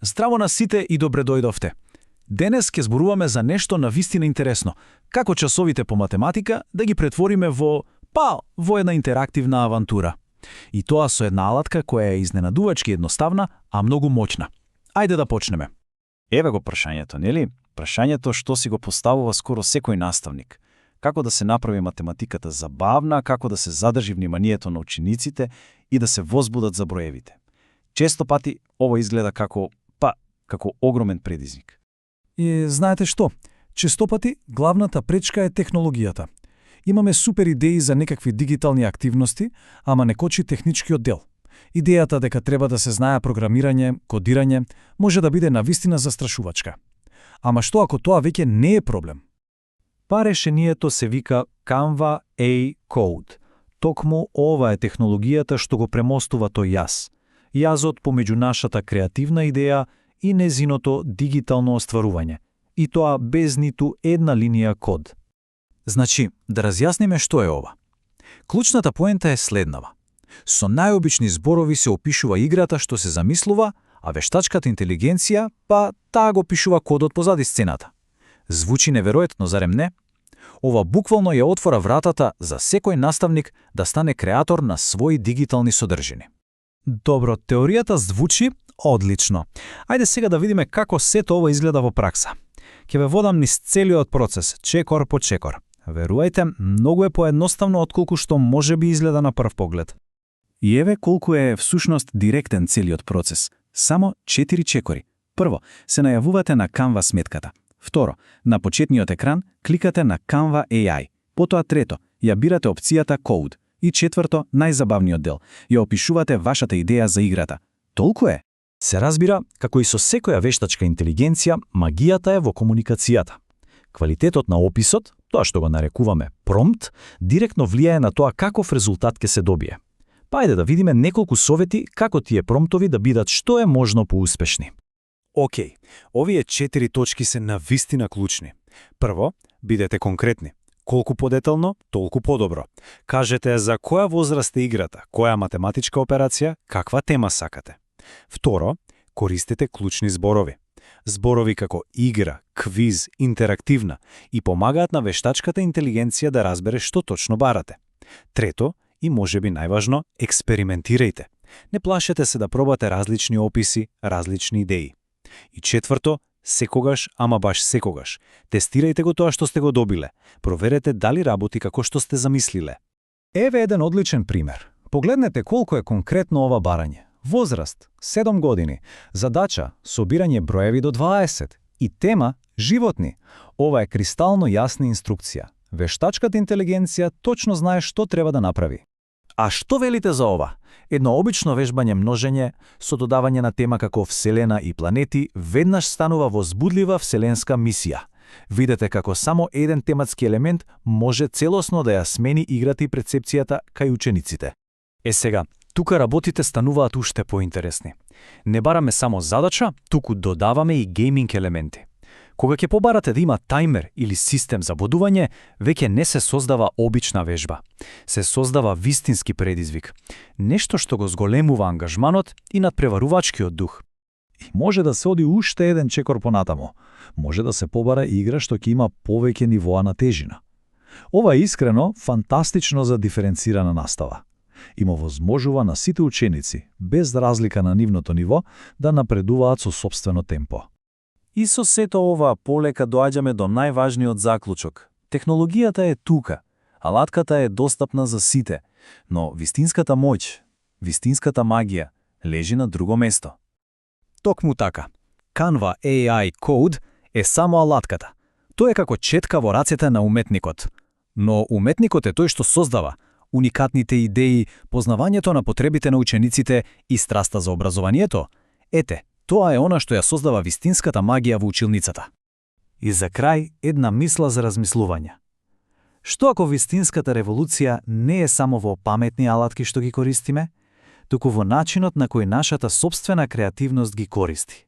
Здраво на сите и добре дојдовте. Денес ќе зборуваме за нешто навистина интересно. Како часовите по математика да ги претвориме во една интерактивна авантура. И тоа со една алатка која е изненадувачки едноставна, а многу моќна. Ајде да почнеме. Еве го прашањето, нели? Прашањето што си го поставува скоро секој наставник. Како да се направи математиката забавна, како да се задржи вниманието на учениците и да се возбудат за броевите. Често пати ова изгледа како огромен предизвик. И знаете што? Често пати главната пречка е технологијата. Имаме супер идеи за некакви дигитални активности, ама не кочи техничкиот дел. Идејата дека треба да се знае програмирање, кодирање, може да биде навистина застрашувачка. Ама што ако тоа веќе не е проблем? Решението се вика Canva AI Code. Токму ова е технологијата што го премостува тој јаз. Јазот помеѓу нашата креативна идеја и незиното дигитално остварување. И тоа без ниту една линија код. Значи, да разјасниме што е ова. Клучната поента е следнава. Со најобични зборови се опишува играта што се замислува, а вештачката интелигенција, таа го пишува кодот позади сцената. Звучи неверојатно, зарем не? Ова буквално ја отвора вратата за секој наставник да стане креатор на своји дигитални содржини. Добро, теоријата звучи одлично. Ајде сега да видиме како сето ова изгледа во пракса. Ќе ве водам низ целиот процес, чекор по чекор. Верувајте, многу е поедноставно отколку што може би изгледа на прв поглед. И еве колку е всушност директен целиот процес. Само 4 чекори. Прво, се најавувате на Canva сметката. Второ, на почетниот екран кликате на Canva AI. Потоа трето, ја бирате опцијата Code. И четврто, најзабавниот дел, ја опишувате вашата идеја за играта. Толку е. Се разбира, како и со секоја вештачка интелигенција, магијата е во комуникацијата. Квалитетот на описот, тоа што го нарекуваме промпт, директно влијае на тоа каков резултат ќе се добие. Ајде да видиме неколку совети како тие промптови да бидат што е можно поуспешни. Океј, овие 4 точки се навистина клучни. Прво, бидете конкретни. Колку подетално, толку подобро. Кажете за која возраст е играта, која математичка операција, каква тема сакате. Второ, користете клучни зборови. Зборови како игра, квиз, интерактивна и помагаат на вештачката интелигенција да разбере што точно барате. Трето, и можеби најважно, експериментирајте. Не плашете се да пробате различни описи, различни идеи. И четврто, секогаш, ама баш секогаш, тестирајте го тоа што сте го добиле. Проверете дали работи како што сте замислиле. Еве еден одличен пример. Погледнете колку е конкретно ова барање. Возраст 7 години, задача собирање броеви до 20 и тема животни. Ова е кристално јасна инструкција. Вештачката интелигенција точно знае што треба да направи. А што велите за ова? Едно обично вежбање множење со додавање на тема како Вселена и планети веднаш станува возбудлива вселенска мисија. Видете како само еден тематски елемент може целосно да ја смени играта и перцепцијата кај учениците. Сега, тука работите стануваат уште поинтересни. Не бараме само задача, туку додаваме и гейминг елементи. Кога ќе побарате да има тајмер или систем за бодување, веќе не се создава обична вежба. Се создава вистински предизвик. Нешто што го зголемува ангажманот и надпреварувачкиот дух. И може да се оди уште еден чекор понатамо. Може да се побара игра што ќе има повеќе нивоа на тежина. Ова е искрено фантастично за диференцирана настава. Има возможува на сите ученици, без разлика на нивното ниво, да напредуваат со сопствено темпо. И со сето ова полека доаѓаме до најважниот заклучок. Технологијата е тука, алатката е достапна за сите, но вистинската моќ, вистинската магија лежи на друго место. Токму така. Canva AI Code е само алатката. Тоа е како четка во рацете на уметникот. Но уметникот е тој што создава уникатните идеи, познавањето на потребите на учениците и страста за образованието. Ете, тоа е она што ја создава вистинската магија во училницата. И за крај, една мисла за размислување. Што ако вистинската револуција не е само во паметни алатки што ги користиме, туку во начинот на кој нашата сопствена креативност ги користи?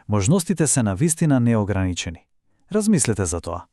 Можностите се навистина неограничени. Размислете за тоа.